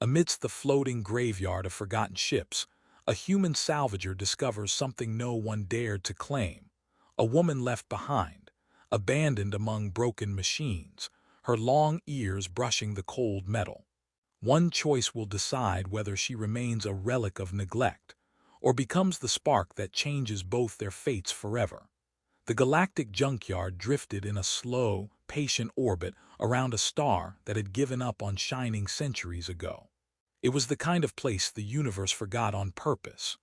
Amidst the floating graveyard of forgotten ships, a human salvager discovers something no one dared to claim. A woman left behind, abandoned among broken machines, her long ears brushing the cold metal. One choice will decide whether she remains a relic of neglect, or becomes the spark that changes both their fates forever. The galactic junkyard drifted in a slow, patient orbit around a star that had given up on shining centuries ago. It was the kind of place the universe forgot on purpose.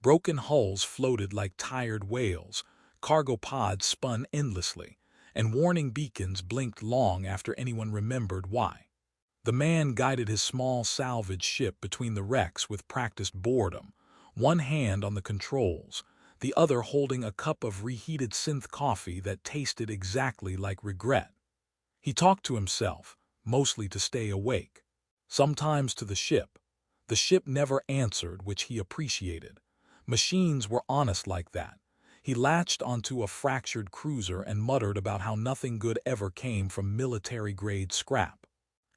Broken hulls floated like tired whales, cargo pods spun endlessly, and warning beacons blinked long after anyone remembered why. The man guided his small salvage ship between the wrecks with practiced boredom, one hand on the controls, the other holding a cup of reheated synth coffee that tasted exactly like regret. He talked to himself, mostly to stay awake. Sometimes to the ship. The ship never answered, which he appreciated. Machines were honest like that. He latched onto a fractured cruiser and muttered about how nothing good ever came from military-grade scrap.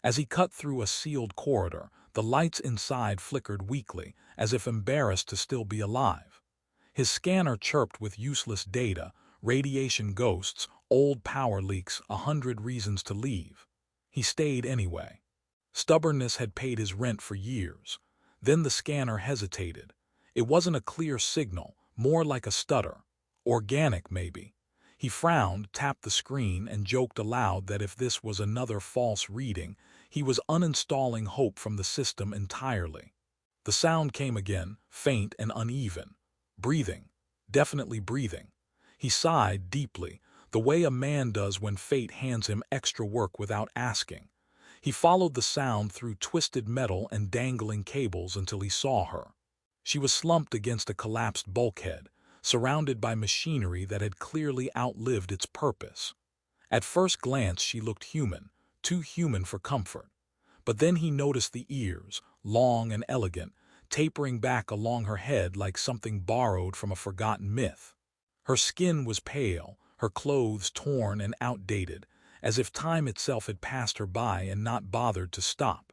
As he cut through a sealed corridor, the lights inside flickered weakly, as if embarrassed to still be alive. His scanner chirped with useless data, radiation ghosts, old power leaks, 100 reasons to leave. He stayed anyway. Stubbornness had paid his rent for years. Then the scanner hesitated. It wasn't a clear signal, more like a stutter. Organic, maybe. He frowned, tapped the screen, and joked aloud that if this was another false reading, he was uninstalling hope from the system entirely. The sound came again, faint and uneven. Breathing. Definitely breathing. He sighed deeply, the way a man does when fate hands him extra work without asking. He followed the sound through twisted metal and dangling cables until he saw her. She was slumped against a collapsed bulkhead, surrounded by machinery that had clearly outlived its purpose. At first glance she looked human, too human for comfort. But then he noticed the ears, long and elegant, tapering back along her head like something borrowed from a forgotten myth. Her skin was pale, her clothes torn and outdated, as if time itself had passed her by and not bothered to stop.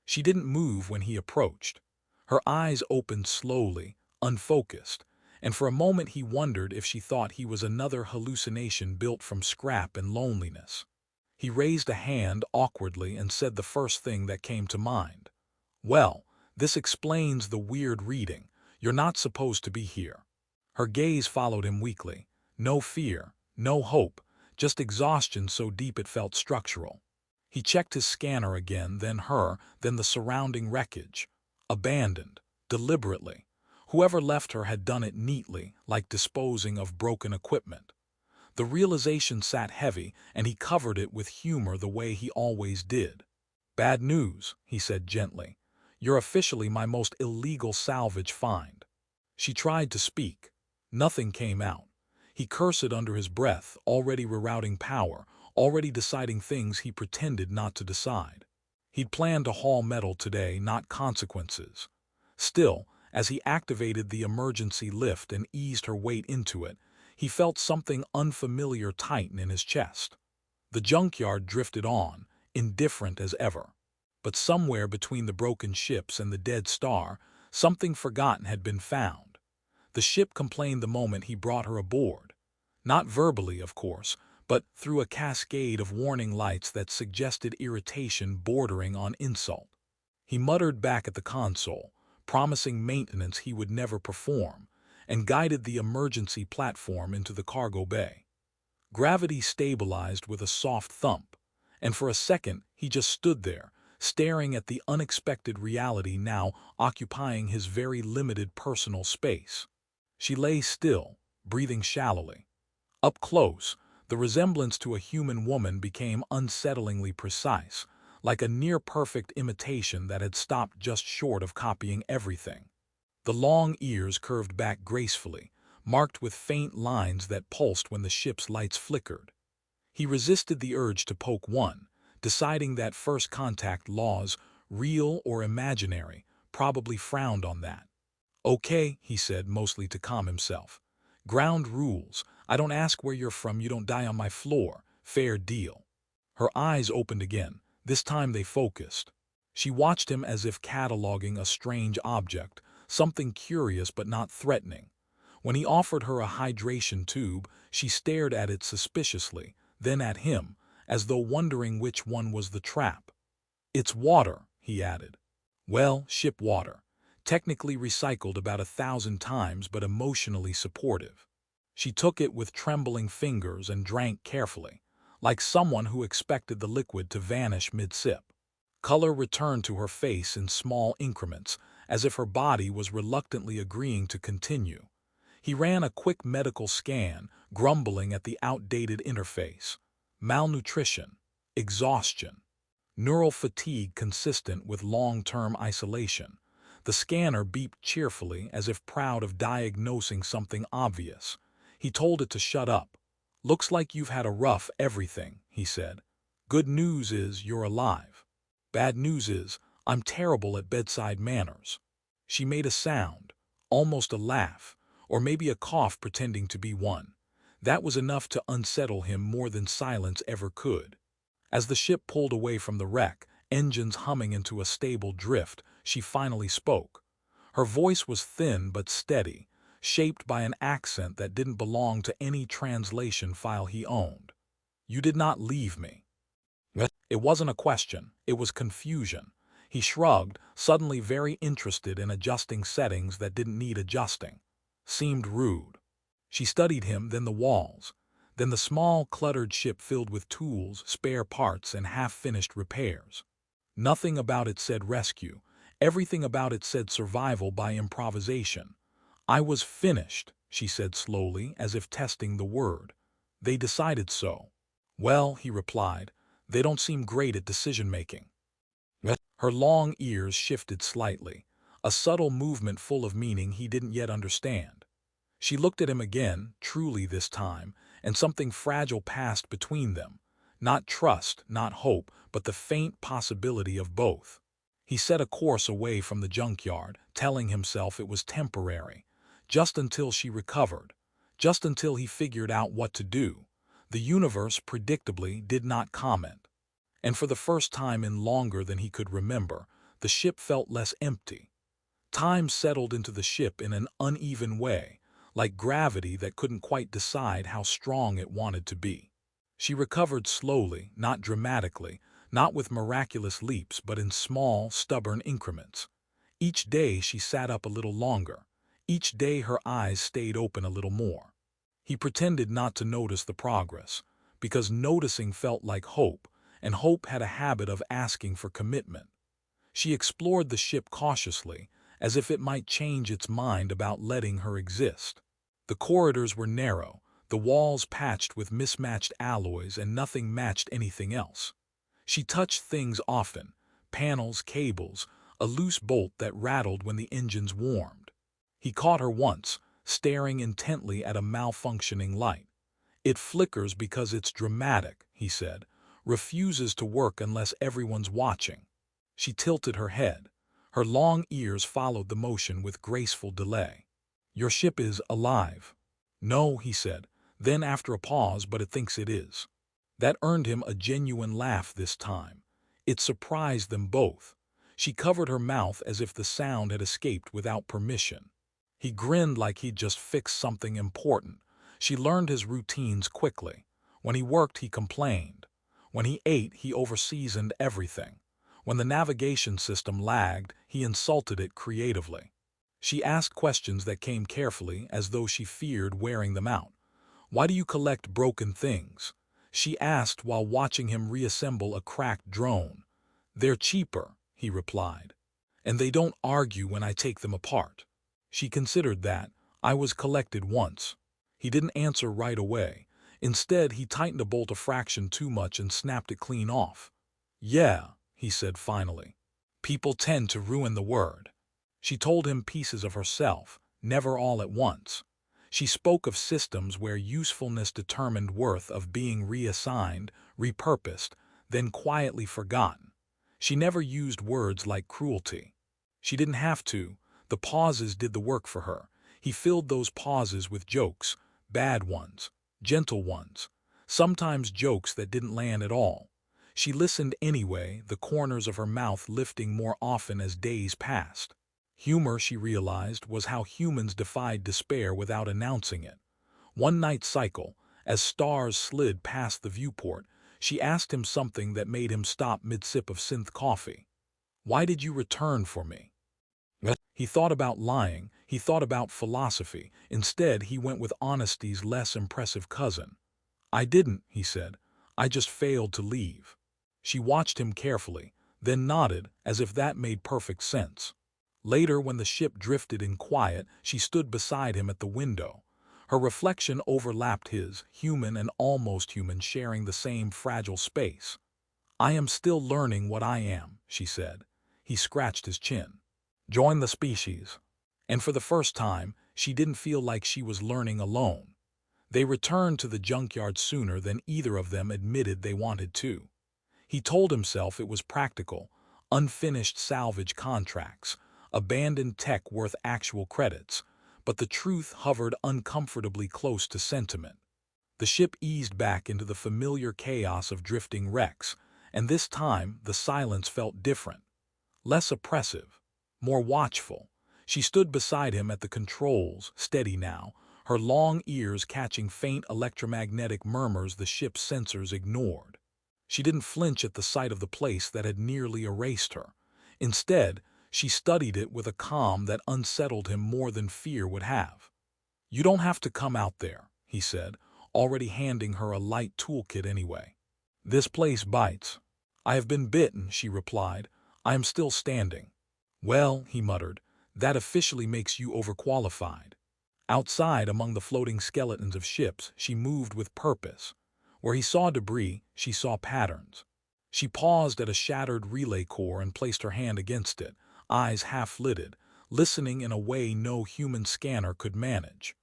She didn't move when he approached. Her eyes opened slowly, unfocused, and for a moment he wondered if she thought he was another hallucination built from scrap and loneliness. He raised a hand awkwardly and said the first thing that came to mind. "Well, this explains the weird reading. You're not supposed to be here." Her gaze followed him weakly. No fear, no hope, just exhaustion so deep it felt structural. He checked his scanner again, then her, then the surrounding wreckage. Abandoned, deliberately. Whoever left her had done it neatly, like disposing of broken equipment. The realization sat heavy, and he covered it with humor the way he always did. "Bad news," he said gently. "You're officially my most illegal salvage find." She tried to speak. Nothing came out. He cursed under his breath, already rerouting power, already deciding things he pretended not to decide. He'd planned to haul metal today, not consequences. Still, as he activated the emergency lift and eased her weight into it, he felt something unfamiliar tighten in his chest. The junkyard drifted on, indifferent as ever. But somewhere between the broken ships and the dead star, something forgotten had been found. The ship complained the moment he brought her aboard. Not verbally, of course, but through a cascade of warning lights that suggested irritation bordering on insult. He muttered back at the console, promising maintenance he would never perform, and guided the emergency platform into the cargo bay. Gravity stabilized with a soft thump, and for a second he just stood there, staring at the unexpected reality now occupying his very limited personal space. She lay still, breathing shallowly. Up close, the resemblance to a human woman became unsettlingly precise, like a near-perfect imitation that had stopped just short of copying everything. The long ears curved back gracefully, marked with faint lines that pulsed when the ship's lights flickered. He resisted the urge to poke one, deciding that first contact laws, real or imaginary, probably frowned on that. "Okay," he said, mostly to calm himself. "Ground rules. I don't ask where you're from, you don't die on my floor. Fair deal." Her eyes opened again. This time they focused. She watched him as if cataloging a strange object, something curious but not threatening. When he offered her a hydration tube, she stared at it suspiciously, then at him, as though wondering which one was the trap. "It's water," he added. "Well, ship water. Technically recycled about 1,000 times but emotionally supportive." She took it with trembling fingers and drank carefully, like someone who expected the liquid to vanish mid-sip. Color returned to her face in small increments, as if her body was reluctantly agreeing to continue. He ran a quick medical scan, grumbling at the outdated interface. Malnutrition, exhaustion, neural fatigue consistent with long-term isolation. The scanner beeped cheerfully as if proud of diagnosing something obvious. He told it to shut up. "Looks like you've had a rough everything," he said. "Good news is you're alive. Bad news is I'm terrible at bedside manners." She made a sound, almost a laugh, or maybe a cough pretending to be one. That was enough to unsettle him more than silence ever could. As the ship pulled away from the wreck, engines humming into a stable drift, she finally spoke. Her voice was thin but steady, shaped by an accent that didn't belong to any translation file he owned. "You did not leave me." It wasn't a question, it was confusion. He shrugged, suddenly very interested in adjusting settings that didn't need adjusting. Seemed rude. She studied him, then the walls, then the small, cluttered ship filled with tools, spare parts, and half-finished repairs. Nothing about it said rescue. Everything about it said survival by improvisation. "I was finished," she said slowly, as if testing the word. "They decided so." "Well," he replied, "they don't seem great at decision-making." Her long ears shifted slightly, a subtle movement full of meaning he didn't yet understand. She looked at him again, truly this time, and something fragile passed between them. Not trust, not hope, but the faint possibility of both. He set a course away from the junkyard, telling himself it was temporary, just until she recovered, just until he figured out what to do. The universe, predictably, did not comment. And for the first time in longer than he could remember, the ship felt less empty. Time settled into the ship in an uneven way, like gravity that couldn't quite decide how strong it wanted to be. She recovered slowly, not dramatically, not with miraculous leaps, but in small, stubborn increments. Each day she sat up a little longer. Each day her eyes stayed open a little more. He pretended not to notice the progress, because noticing felt like hope, and hope had a habit of asking for commitment. She explored the ship cautiously, as if it might change its mind about letting her exist. The corridors were narrow, the walls patched with mismatched alloys, and nothing matched anything else. She touched things often, panels, cables, a loose bolt that rattled when the engines warmed. He caught her once, staring intently at a malfunctioning light. "It flickers because it's dramatic," he said, "refuses to work unless everyone's watching." She tilted her head. Her long ears followed the motion with graceful delay. "Your ship is alive." "No," he said, then after a pause, "but it thinks it is." That earned him a genuine laugh this time. It surprised them both. She covered her mouth as if the sound had escaped without permission. He grinned like he'd just fixed something important. She learned his routines quickly. When he worked, he complained. When he ate, he overseasoned everything. When the navigation system lagged, he insulted it creatively. She asked questions that came carefully, as though she feared wearing them out. "Why do you collect broken things?" she asked while watching him reassemble a cracked drone. "They're cheaper," he replied. "And they don't argue when I take them apart." She considered that. "I was collected once." He didn't answer right away. Instead, he tightened a bolt a fraction too much and snapped it clean off. "Yeah," he said finally. "People tend to ruin the word." She told him pieces of herself, never all at once. She spoke of systems where usefulness determined worth, of being reassigned, repurposed, then quietly forgotten. She never used words like cruelty. She didn't have to. The pauses did the work for her. He filled those pauses with jokes, bad ones, gentle ones, sometimes jokes that didn't land at all. She listened anyway, the corners of her mouth lifting more often as days passed. Humor, she realized, was how humans defied despair without announcing it. One night cycle, as stars slid past the viewport, she asked him something that made him stop mid-sip of synth coffee. "Why did you return for me?" He thought about lying, he thought about philosophy. Instead, he went with honesty's less impressive cousin. "I didn't," he said. "I just failed to leave." She watched him carefully, then nodded, as if that made perfect sense. Later, when the ship drifted in quiet, she stood beside him at the window. Her reflection overlapped his, human and almost human, sharing the same fragile space. "I am still learning what I am," she said. He scratched his chin. "Join the species." And for the first time, she didn't feel like she was learning alone. They returned to the junkyard sooner than either of them admitted they wanted to. He told himself it was practical, unfinished salvage contracts, abandoned tech worth actual credits, but the truth hovered uncomfortably close to sentiment. The ship eased back into the familiar chaos of drifting wrecks, and this time the silence felt different. Less oppressive, more watchful. She stood beside him at the controls, steady now, her long ears catching faint electromagnetic murmurs the ship's sensors ignored. She didn't flinch at the sight of the place that had nearly erased her. Instead, she studied it with a calm that unsettled him more than fear would have. "You don't have to come out there," he said, already handing her a light toolkit anyway. "This place bites." "I have been bitten," she replied. "I am still standing." "Well," he muttered, "that officially makes you overqualified." Outside, among the floating skeletons of ships, she moved with purpose. Where he saw debris, she saw patterns. She paused at a shattered relay core and placed her hand against it, eyes half-lidded, listening in a way no human scanner could manage.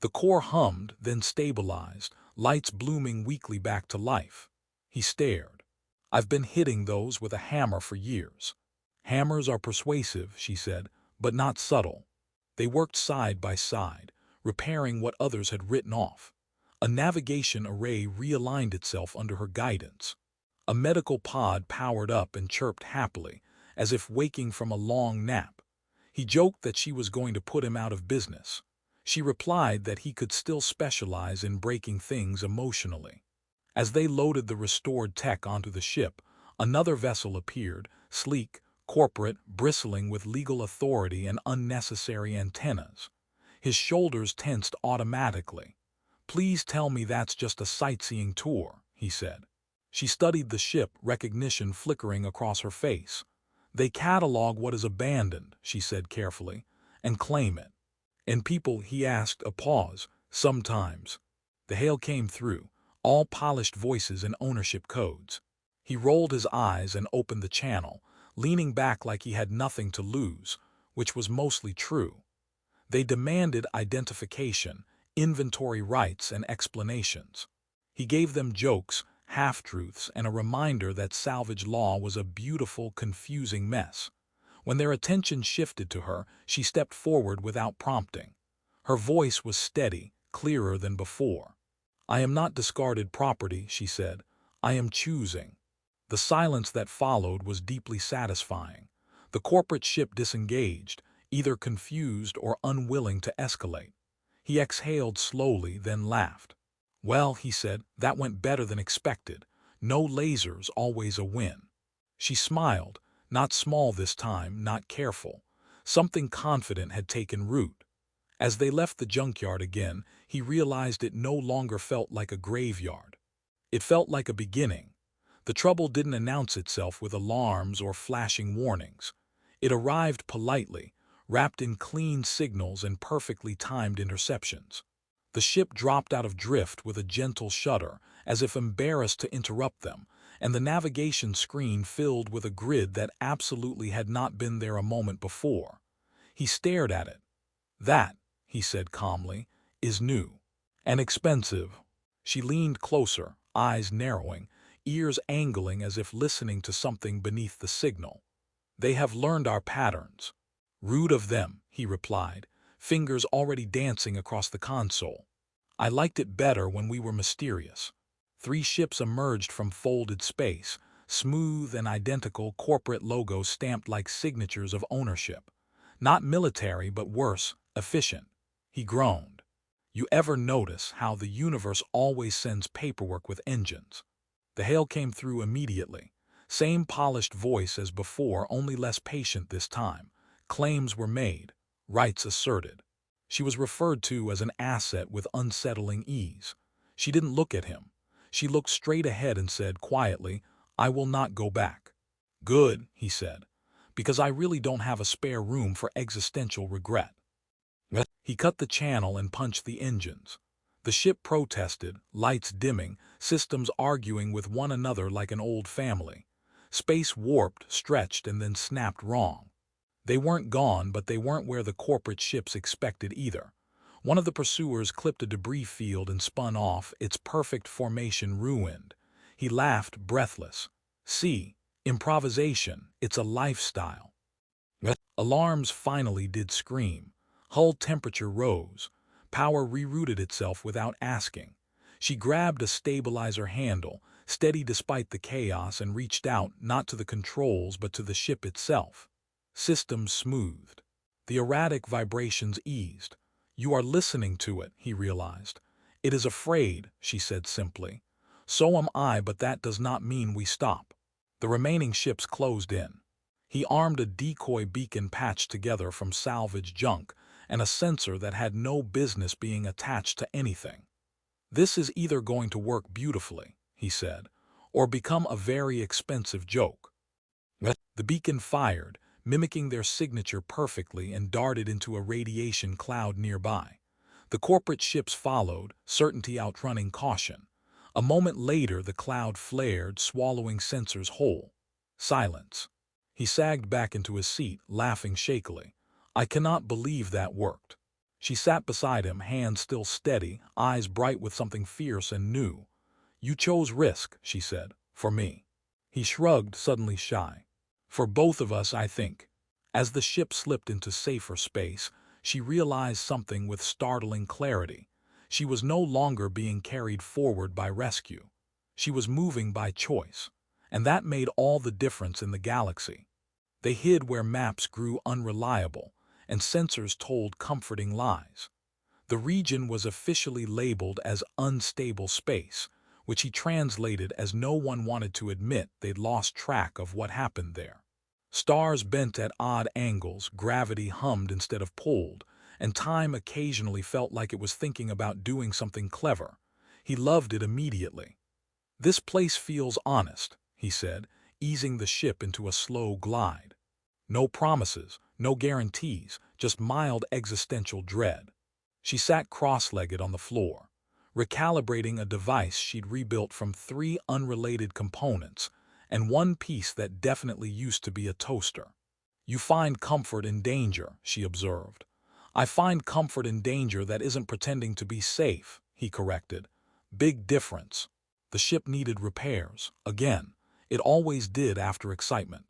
The core hummed, then stabilized, lights blooming weakly back to life. He stared. "I've been hitting those with a hammer for years." "Hammers are persuasive," she said, "but not subtle." They worked side by side, repairing what others had written off. A navigation array realigned itself under her guidance. A medical pod powered up and chirped happily, as if waking from a long nap. He joked that she was going to put him out of business. She replied that he could still specialize in breaking things emotionally. As they loaded the restored tech onto the ship, another vessel appeared, sleek, corporate, bristling with legal authority and unnecessary antennas. His shoulders tensed automatically. "Please tell me that's just a sightseeing tour," he said. She studied the ship, recognition flickering across her face. "They catalog what is abandoned," she said carefully, "and claim it." "And people," he asked, a pause, "sometimes." The hail came through, all polished voices and ownership codes. He rolled his eyes and opened the channel, leaning back like he had nothing to lose, which was mostly true. They demanded identification, inventory rights, and explanations. He gave them jokes, half-truths, and a reminder that salvage law was a beautiful, confusing mess. When their attention shifted to her, she stepped forward without prompting. Her voice was steady, clearer than before. "I am not discarded property," she said. "I am choosing." The silence that followed was deeply satisfying. The corporate ship disengaged, either confused or unwilling to escalate. He exhaled slowly, then laughed. "Well," he said, "that went better than expected. No lasers, always a win." She smiled, not small this time, not careful. Something confident had taken root. As they left the junkyard again, he realized it no longer felt like a graveyard. It felt like a beginning. The trouble didn't announce itself with alarms or flashing warnings. It arrived politely, wrapped in clean signals and perfectly timed interceptions. The ship dropped out of drift with a gentle shudder, as if embarrassed to interrupt them, and the navigation screen filled with a grid that absolutely had not been there a moment before. He stared at it. "That," he said calmly, "is new. And expensive." She leaned closer, eyes narrowing, ears angling as if listening to something beneath the signal. "They have learned our patterns." "Rude of them," he replied, fingers already dancing across the console. "I liked it better when we were mysterious." 3 ships emerged from folded space, smooth and identical corporate logos stamped like signatures of ownership. Not military, but worse, efficient. He groaned. You ever notice how the universe always sends paperwork with engines? The hail came through immediately. Same polished voice as before, only less patient this time. Claims were made, rights asserted. She was referred to as an asset with unsettling ease. She didn't look at him. She looked straight ahead and said quietly, "I will not go back." "Good," he said, "because I really don't have a spare room for existential regret." He cut the channel and punched the engines. The ship protested, lights dimming, systems arguing with one another like an old family. Space warped, stretched, and then snapped wrong. They weren't gone, but they weren't where the corporate ships expected either. One of the pursuers clipped a debris field and spun off, its perfect formation ruined. He laughed, breathless. "See, improvisation, it's a lifestyle." Alarms finally did scream. Hull temperature rose. Power rerouted itself without asking. She grabbed a stabilizer handle, steady despite the chaos, and reached out, not to the controls but to the ship itself. Systems smoothed. The erratic vibrations eased. "You are listening to it," he realized. "It is afraid," she said simply. "So am I, but that does not mean we stop." The remaining ships closed in. He armed a decoy beacon patched together from salvage junk and a sensor that had no business being attached to anything. "This is either going to work beautifully," he said, "or become a very expensive joke." The beacon fired, mimicking their signature perfectly, and darted into a radiation cloud nearby. The corporate ships followed, certainty outrunning caution. A moment later the cloud flared, swallowing sensors whole. Silence. He sagged back into his seat, laughing shakily. "I cannot believe that worked." She sat beside him, hands still steady, eyes bright with something fierce and new. "You chose risk," she said, "for me." He shrugged, suddenly shy. "For both of us, I think." As the ship slipped into safer space, she realized something with startling clarity. She was no longer being carried forward by rescue. She was moving by choice. And that made all the difference in the galaxy. They hid where maps grew unreliable, and sensors told comforting lies. The region was officially labeled as unstable space, which he translated as no one wanted to admit they'd lost track of what happened there. Stars bent at odd angles, gravity hummed instead of pulled, and time occasionally felt like it was thinking about doing something clever. He loved it immediately. "This place feels honest," he said, easing the ship into a slow glide. No promises, no guarantees, just mild existential dread. She sat cross-legged on the floor, recalibrating a device she'd rebuilt from 3 unrelated components and one piece that definitely used to be a toaster. "You find comfort in danger," she observed. "I find comfort in danger that isn't pretending to be safe," he corrected. "Big difference." The ship needed repairs, again. It always did after excitement.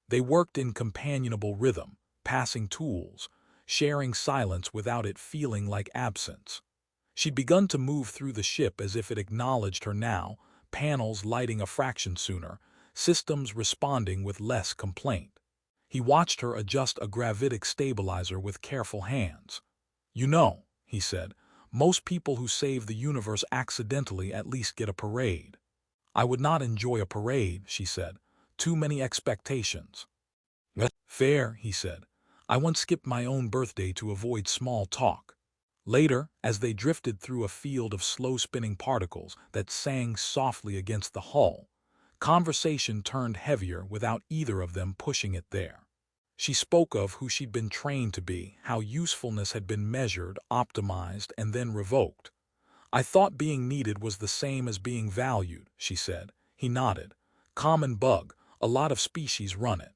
They worked in companionable rhythm, passing tools, sharing silence without it feeling like absence. She'd begun to move through the ship as if it acknowledged her now, panels lighting a fraction sooner, systems responding with less complaint. He watched her adjust a gravitic stabilizer with careful hands. "You know," he said, "most people who save the universe accidentally at least get a parade." "I would not enjoy a parade," she said. "Too many expectations." "Fair," he said. "I once skipped my own birthday to avoid small talk." Later, as they drifted through a field of slow-spinning particles that sang softly against the hull, conversation turned heavier without either of them pushing it there. She spoke of who she'd been trained to be, how usefulness had been measured, optimized, and then revoked. "I thought being needed was the same as being valued," she said. He nodded. "Common bug, a lot of species run it."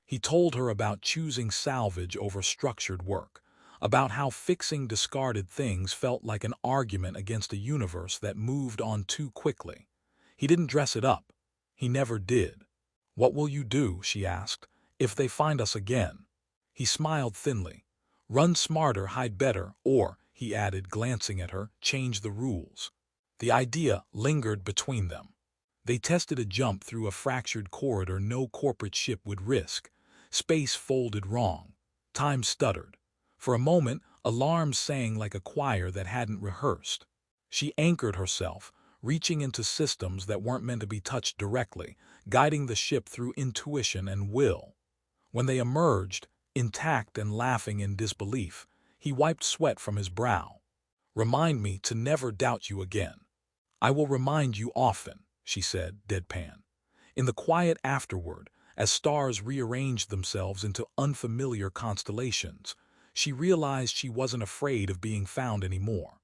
He told her about choosing salvage over structured work, about how fixing discarded things felt like an argument against a universe that moved on too quickly. He didn't dress it up. He never did. "What will you do," she asked, "if they find us again?" He smiled thinly. "Run smarter, hide better, or," he added, glancing at her, "change the rules." The idea lingered between them. They tested a jump through a fractured corridor no corporate ship would risk. Space folded wrong. Time stuttered. For a moment, alarms sang like a choir that hadn't rehearsed. She anchored herself, reaching into systems that weren't meant to be touched directly, guiding the ship through intuition and will. When they emerged, intact and laughing in disbelief, he wiped sweat from his brow. "Remind me to never doubt you again." "I will remind you often," she said, deadpan. In the quiet afterward, as stars rearranged themselves into unfamiliar constellations, she realized she wasn't afraid of being found anymore.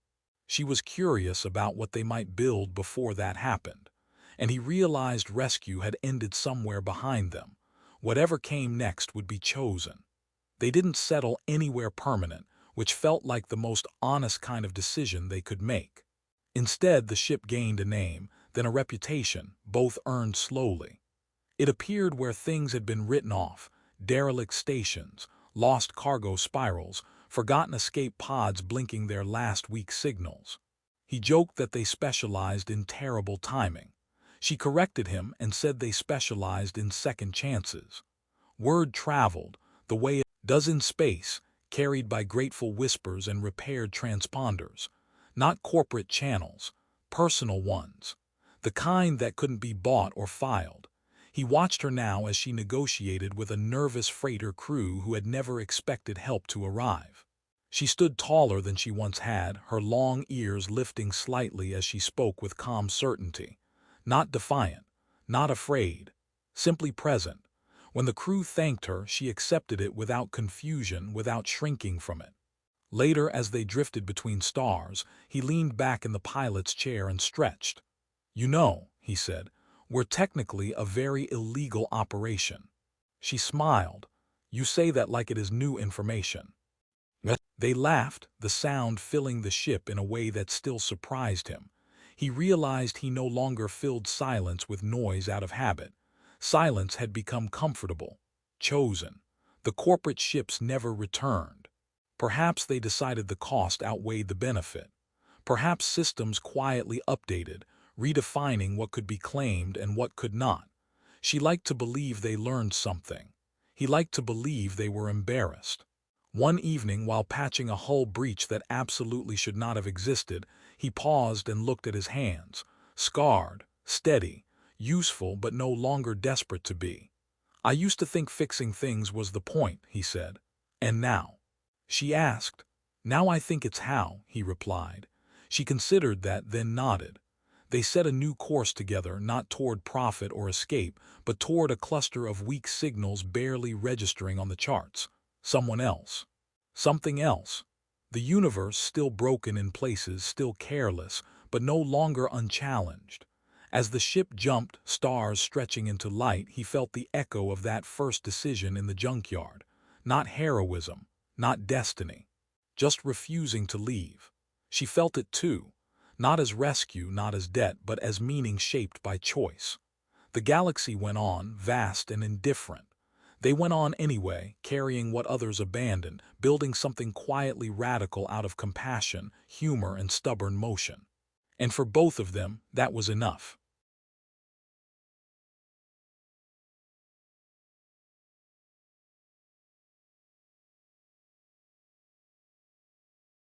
She was curious about what they might build before that happened, and he realized rescue had ended somewhere behind them. Whatever came next would be chosen. They didn't settle anywhere permanent, which felt like the most honest kind of decision they could make. Instead, the ship gained a name, then a reputation, both earned slowly. It appeared where things had been written off: derelict stations, lost cargo spirals, forgotten escape pods blinking their last weak signals. He joked that they specialized in terrible timing. She corrected him and said they specialized in second chances. Word traveled, the way it does in space, carried by grateful whispers and repaired transponders. Not corporate channels, personal ones. The kind that couldn't be bought or filed. He watched her now as she negotiated with a nervous freighter crew who had never expected help to arrive. She stood taller than she once had, her long ears lifting slightly as she spoke with calm certainty. Not defiant, not afraid, simply present. When the crew thanked her, she accepted it without confusion, without shrinking from it. Later, as they drifted between stars, he leaned back in the pilot's chair and stretched. "You know," he said, "we're technically a very illegal operation." She smiled. "You say that like it is new information." They laughed, the sound filling the ship in a way that still surprised him. He realized he no longer filled silence with noise out of habit. Silence had become comfortable, chosen. The corporate ships never returned. Perhaps they decided the cost outweighed the benefit. Perhaps systems quietly updated, redefining what could be claimed and what could not. She liked to believe they learned something. He liked to believe they were embarrassed. One evening, while patching a hull breach that absolutely should not have existed, he paused and looked at his hands, scarred, steady, useful but no longer desperate to be. "I used to think fixing things was the point," he said. "And now?" She asked. "Now I think it's how," he replied. She considered that, then nodded. They set a new course together, not toward profit or escape, but toward a cluster of weak signals barely registering on the charts. Someone else. Something else. The universe still broken in places, still careless, but no longer unchallenged. As the ship jumped, stars stretching into light, he felt the echo of that first decision in the junkyard. Not heroism, not destiny. Just refusing to leave. She felt it too. Not as rescue, not as debt, but as meaning shaped by choice. The galaxy went on, vast and indifferent. They went on anyway, carrying what others abandoned, building something quietly radical out of compassion, humor, and stubborn motion. And for both of them, that was enough.